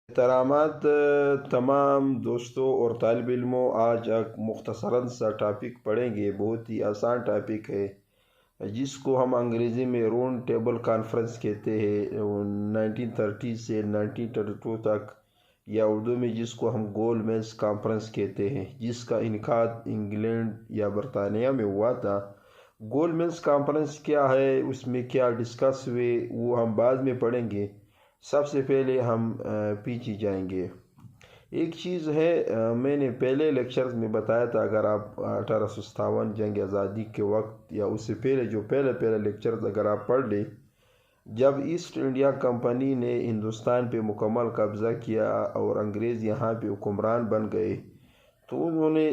احترامات تمام دوستوں اور طالب علموں، آج ایک مختصراً سا ٹاپک پڑھیں گے۔ بہت ہی آسان ٹاپک ہے جس کو ہم انگریزی میں راؤنڈ ٹیبل کانفرنس کہتے ہیں 1930 سے 1932 تک، یا اردو میں جس کو ہم گول میز کانفرنس کہتے ہیں، جس کا انعقاد انگلینڈ یا برطانیہ میں ہوا تھا۔ گول میز کانفرنس کیا ہے، اس میں کیا ڈسکس ہوئے، وہ ہم بعد میں پڑھیں گے۔ سب سے پہلے ہم پیچھے جائیں گے۔ ایک چیز ہے، میں نے پہلے لیکچرز میں بتایا تھا، اگر آپ 1857 جنگ آزادی کے وقت یا اس سے پہلے جو پہلے لیکچرز اگر آپ پڑھ لیں، جب ایسٹ انڈیا کمپنی نے ہندوستان پہ مکمل قبضہ کیا اور انگریز یہاں پہ حکمران بن گئے، تو انہوں نے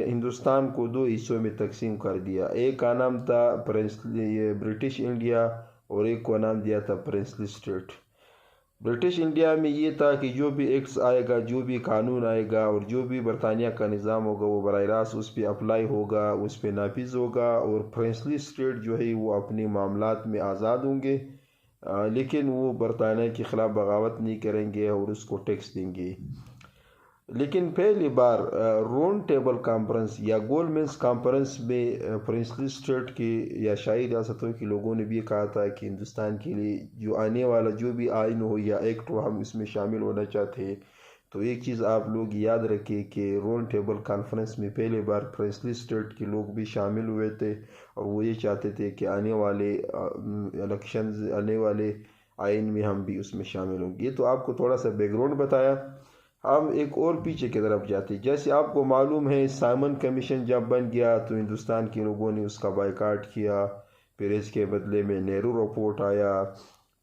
ہندوستان کو دو حصوں میں تقسیم کر دیا۔ ایک کا نام تھا برٹش انڈیا اور ایک کو نام دیا تھا پرنسلی اسٹیٹ۔ برٹش انڈیا میں یہ تھا کہ جو بھی ایکٹس آئے گا، جو بھی قانون آئے گا اور جو بھی برطانیہ کا نظام ہوگا، وہ براہ راست اس پہ اپلائی ہوگا، اس پہ نافذ ہوگا۔ اور پرنسلی اسٹیٹ جو ہے وہ اپنے معاملات میں آزاد ہوں گے، لیکن وہ برطانیہ کے خلاف بغاوت نہیں کریں گے اور اس کو ٹیکس دیں گے۔ لیکن پہلی بار راؤنڈ ٹیبل کانفرنس یا گول میز کانفرنس میں پرنسلی اسٹیٹ کے یا شاہی ریاستوں کے لوگوں نے بھی کہا تھا کہ ہندوستان کے لیے جو آنے والا جو بھی آئین ہو یا ایکٹ ہو، ہم اس میں شامل ہونا چاہتے ہیں۔ تو ایک چیز آپ لوگ یاد رکھیں کہ راؤنڈ ٹیبل کانفرنس میں پہلے بار پرنسلی اسٹیٹ کے لوگ بھی شامل ہوئے تھے، اور وہ یہ چاہتے تھے کہ آنے والے الیکشنز، آنے والے آئین میں ہم بھی اس میں شامل ہوں گے۔ یہ تو آپ کو تھوڑا سا بیک گراؤنڈ بتایا۔ ہم ایک اور پیچھے کی طرف جاتے ہیں۔ جیسے آپ کو معلوم ہے، سائمن کمیشن جب بن گیا تو ہندوستان کے لوگوں نے اس کا بائیکاٹ کیا، پھر اس کے بدلے میں نہرو رپورٹ آیا،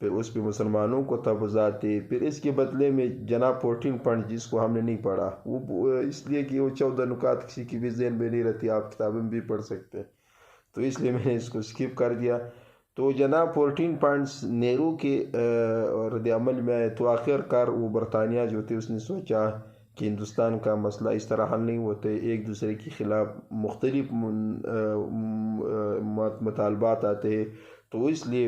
پھر اس پہ مسلمانوں کو تحفظات تھے، پھر اس کے بدلے میں جناب 14 پوائنٹ جس کو ہم نے نہیں پڑھا، وہ اس لیے کہ وہ 14 نکات کسی کی بھی ذہن میں نہیں رہتی، آپ کتابیں بھی پڑھ سکتے ہیں، تو اس لیے میں نے اس کو سکپ کر دیا۔ تو جناب 14 پوائنٹس نہرو کے رد عمل میں آئے، تو آخر کار وہ برطانیہ جو تھے اس نے سوچا کہ ہندوستان کا مسئلہ اس طرح حل نہیں ہوتے، ایک دوسرے کے خلاف مختلف مطالبات آتے ہیں، تو اس لیے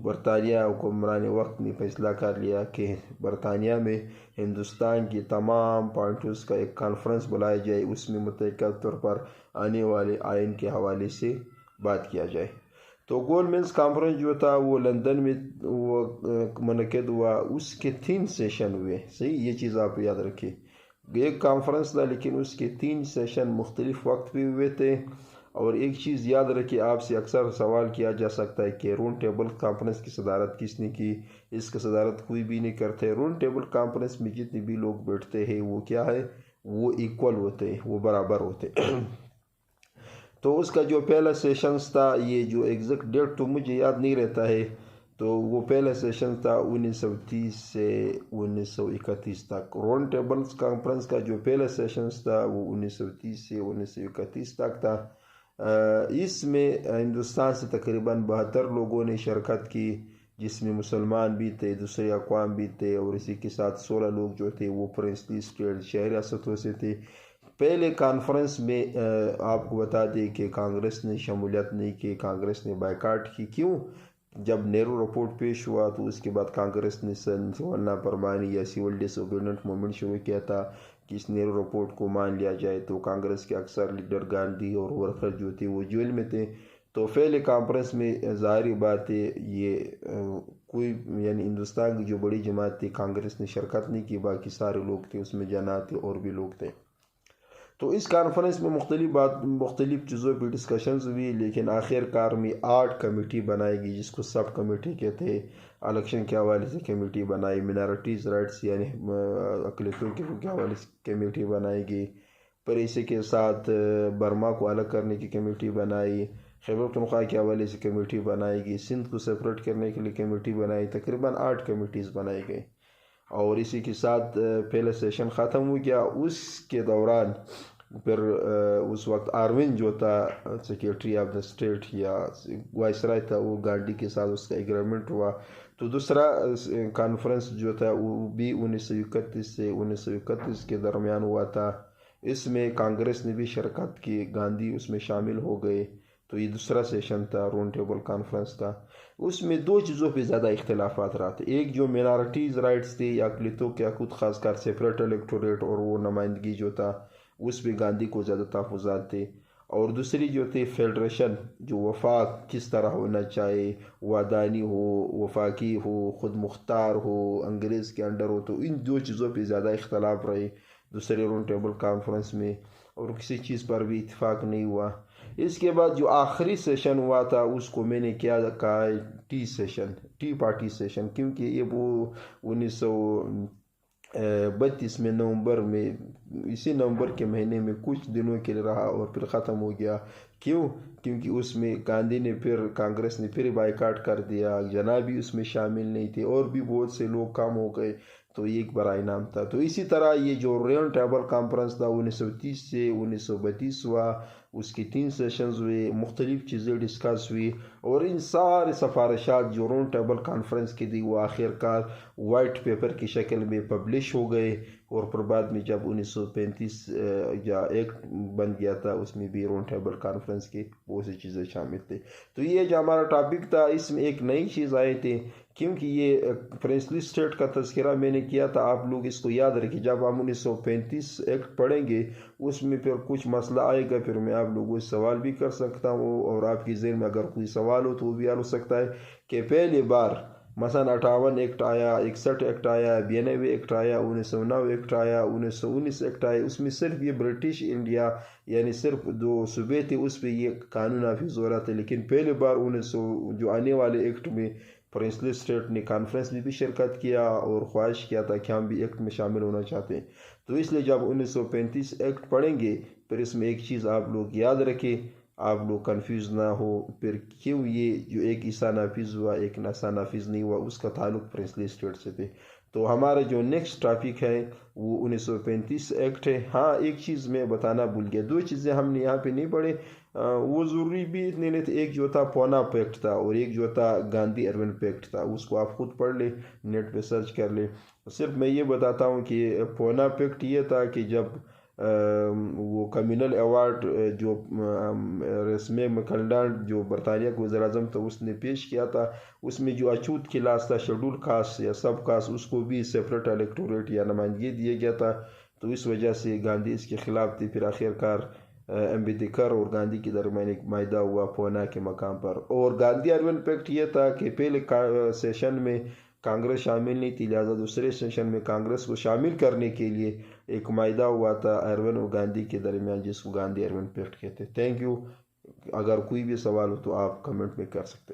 برطانیہ حکمران وقت نے فیصلہ کر لیا کہ برطانیہ میں ہندوستان کی تمام پوائنٹس کا ایک کانفرنس بلایا جائے، اس میں متحدہ طور پر آنے والے آئین کے حوالے سے بات کیا جائے۔ تو گول میز کانفرنس جو تھا وہ لندن میں وہ منعقد ہوا، اس کے 3 سیشن ہوئے۔ صحیح، یہ چیز آپ یاد رکھیں، ایک کانفرنس تھا لیکن اس کے 3 سیشن مختلف وقت پہ ہوئے تھے۔ اور ایک چیز یاد رکھیں، آپ سے اکثر سوال کیا جا سکتا ہے کہ راؤنڈ ٹیبل کانفرنس کی صدارت کس نے کی؟ اس کی صدارت کوئی بھی نہیں کرتے۔ راؤنڈ ٹیبل کانفرنس میں جتنے بھی لوگ بیٹھتے ہیں وہ کیا ہے، وہ ایکول ہوتے ہیں، وہ برابر ہوتے ہیں۔ تو اس کا جو پہلا سیشنز تھا، یہ جو ایگزیکٹ ڈیٹ تو مجھے یاد نہیں رہتا ہے، تو وہ پہلا سیشن تھا 1930 سے 1931 تک۔ راؤنڈ ٹیبل کانفرنس کا جو پہلا سیشنز تھا وہ 1930 سے 1931 تک تھا۔ اس میں ہندوستان سے تقریباً 72 لوگوں نے شرکت کی، جس میں مسلمان بھی تھے، دوسرے اقوام بھی تھے، اور اسی کے ساتھ 16 لوگ جو تھے وہ پرنسلی اسٹیٹ شہری ریاستوں سے تھے۔ پہلے کانفرنس میں آپ کو بتا دیں کہ کانگریس نے شمولیت نہیں کی، کانگریس نے بائیکاٹ کی۔ کیوں؟ جب نہرو رپورٹ پیش ہوا تو اس کے بعد کانگریس نے سول نافرمانی یا سول ڈس اوبیڈینٹ موومنٹ شروع کیا تھا کہ اس نہرو رپورٹ کو مان لیا جائے، تو کانگریس کے اکثر لیڈر گاندھی اور ورکر جو تھے وہ جیل میں تھے۔ تو پہلے کانفرنس میں ظاہری بات ہے یہ کوئی یعنی ہندوستان کی جو بڑی جماعت تھی کانگریس نے شرکت نہیں کی، باقی سارے لوگ تھے اس میں، جناح تھے اور بھی لوگ تھے۔ تو اس کانفرنس میں مختلف چیزوں پہ ڈسکشنز ہوئی، لیکن آخر کار میں 8 کمیٹی بنائی گئی، جس کو سب کمیٹی کہتے ہیں۔ الیکشن کے حوالے سے کمیٹی بنائی، منارٹیز رائٹس یعنی اقلیتوں کے حوالے سے کمیٹی بنائی گئی، پھر اسی کے ساتھ برما کو الگ کرنے کی کمیٹی بنائی، خیبر پختونخوا کے حوالے سے کمیٹی بنائی گئی، سندھ کو سپریٹ کرنے کے لیے کمیٹی بنائی، تقریباً 8 کمیٹیز بنائی گئی۔ اور اسی کے ساتھ پہلا سیشن ختم ہو گیا۔ اس کے دوران پھر اس وقت آروین جو تھا سیکریٹری آف دا اسٹیٹ یا وائسرائے تھا، وہ گاندھی کے ساتھ اس کا ایگریمنٹ ہوا۔ تو دوسرا کانفرنس جو تھا وہ بھی 1931 سے 1931 کے درمیان ہوا تھا۔ اس میں کانگریس نے بھی شرکت کی، گاندھی اس میں شامل ہو گئے۔ تو یہ دوسرا سیشن تھا راؤنڈ ٹیبل کانفرنس کا. اس میں دو چیزوں پہ زیادہ اختلافات رہا تھے. ایک جو مینارٹیز رائٹس تھے یا اقلیتوں کے حقوق، خاص کر سیپریٹ الیکٹوریٹ اور وہ نمائندگی جو تھا، اس پہ گاندھی کو زیادہ تحفظات تھے. اور دوسری جو تھی فیڈریشن، جو وفاق کس طرح ہونا چاہیے، وادانی ہو، وفاقی ہو، خود مختار ہو، انگریز کے انڈر ہو، تو ان دو چیزوں پہ زیادہ اختلاف رہے دوسرے راؤنڈ ٹیبل کانفرنس میں، اور کسی چیز پر بھی اتفاق نہیں ہوا. اس کے بعد جو آخری سیشن ہوا تھا اس کو میں نے کیا کہا T session, T party session, کیونکہ یہ وہ 1932 میں نومبر میں، اسی نومبر کے مہینے میں کچھ دنوں کے لیے رہا اور پھر ختم ہو گیا. کیونکہ اس میں گاندھی نے پھر، کانگریس نے پھر بائیکاٹ کر دیا، جناب بھی اس میں شامل نہیں تھے، اور بھی بہت سے لوگ کام ہو گئے. تو یہ ایک بڑا انعام تھا. تو اسی طرح یہ جو راؤنڈ ٹیبل کانفرنس تھا 1930 سے 1932 ہوا، اس کی 3 سیشنز ہوئے، مختلف چیزیں ڈسکس ہوئی، اور ان سارے سفارشات جو راؤنڈ ٹیبل کانفرنس کی تھی وہ آخر کار وائٹ پیپر کی شکل میں پبلش ہو گئے. اور پھر بعد میں جب 1935 یا ایکٹ بن گیا تھا، اس میں بھی راؤنڈ ٹیبل کانفرنس کی بہت سی چیزیں شامل تھے. تو یہ جو ہمارا ٹاپک تھا، اس میں ایک نئی چیز آئی تھی، کیونکہ یہ پرنسلی اسٹیٹ کا تذکرہ میں نے کیا تھا. آپ لوگ اس کو یاد رکھیں، جب ہم 1935 ایکٹ پڑھیں گے اس میں پھر کچھ مسئلہ آئے گا، پھر میں آپ لوگوں سے سوال بھی کر سکتا ہوں، اور آپ کی ذہن میں اگر کوئی سوال ہو تو وہ بھی حل ہو سکتا ہے. کہ پہلی بار مثلا 58 ایکٹ آیا، 61 ایکٹ آیا، 92 ایکٹ آیا، 1909 ایکٹ آیا، 1919 ایکٹ آیا، اس میں صرف یہ برٹش انڈیا یعنی صرف 2 صوبے تھے اس پہ یہ قانون نافذ ہو رہا تھا. لیکن پہلی بار 1900 جو آنے والے ایکٹ میں پرنسلی اسٹیٹ نے کانفرنس میں بھی شرکت کیا اور خواہش کیا تھا کہ ہم بھی ایکٹ میں شامل ہونا چاہتے ہیں. تو اس لیے جب 1935 ایکٹ پڑھیں گے پھر اس میں ایک چیز آپ لوگ یاد رکھیں، آپ لوگ کنفیوز نہ ہو، پھر کیوں یہ جو ایک حصہ نافذ ہوا ایک حصہ نافذ نہیں ہوا، اس کا تعلق پرنسلی اسٹیٹ سے تھے. تو ہمارا جو نیکسٹ ٹاپک ہے وہ 1935 ایکٹ ہے. ہاں ایک چیز میں بتانا بھول گیا، 2 چیزیں ہم نے یہاں پہ نہیں پڑھے، وہ ضروری بھی اتنے نہیں تھے. ایک جو تھا پونا پیکٹ تھا، اور ایک جو تھا گاندھی ارون پیکٹ تھا. اس کو آپ خود پڑھ لیں، نیٹ پہ سرچ کر لیں. صرف میں یہ بتاتا ہوں کہ پونا پیکٹ یہ تھا کہ جب وہ کمیونل ایوارڈ جو رسم مکلڈان جو برطانیہ کے وزیر اعظم تھا اس نے پیش کیا تھا، اس میں جو اچھوت کلاس تھا، شیڈول کاسٹ یا سب کاسٹ، اس کو بھی سیپریٹ الیکٹوریٹ یا نمائندگی دیا گیا تھا. تو اس وجہ سے گاندھی اس کے خلاف تھی. پھر آخر کار امبیڈکر اور گاندھی کے درمیان ایک معاہدہ ہوا پونا کے مقام پر. اور گاندھی ارون پیکٹ یہ تھا کہ پہلے سیشن میں کانگریس شامل نہیں تھی، لہٰذا دوسرے سیشن میں کانگریس کو شامل کرنے کے لیے ایک معاہدہ ہوا تھا ارون اور گاندھی کے درمیان، جس کو گاندھی ارون پیکٹ کہتے ہیں. Thank you. اگر کوئی بھی سوال ہو تو آپ کمنٹ میں کر سکتے ہیں.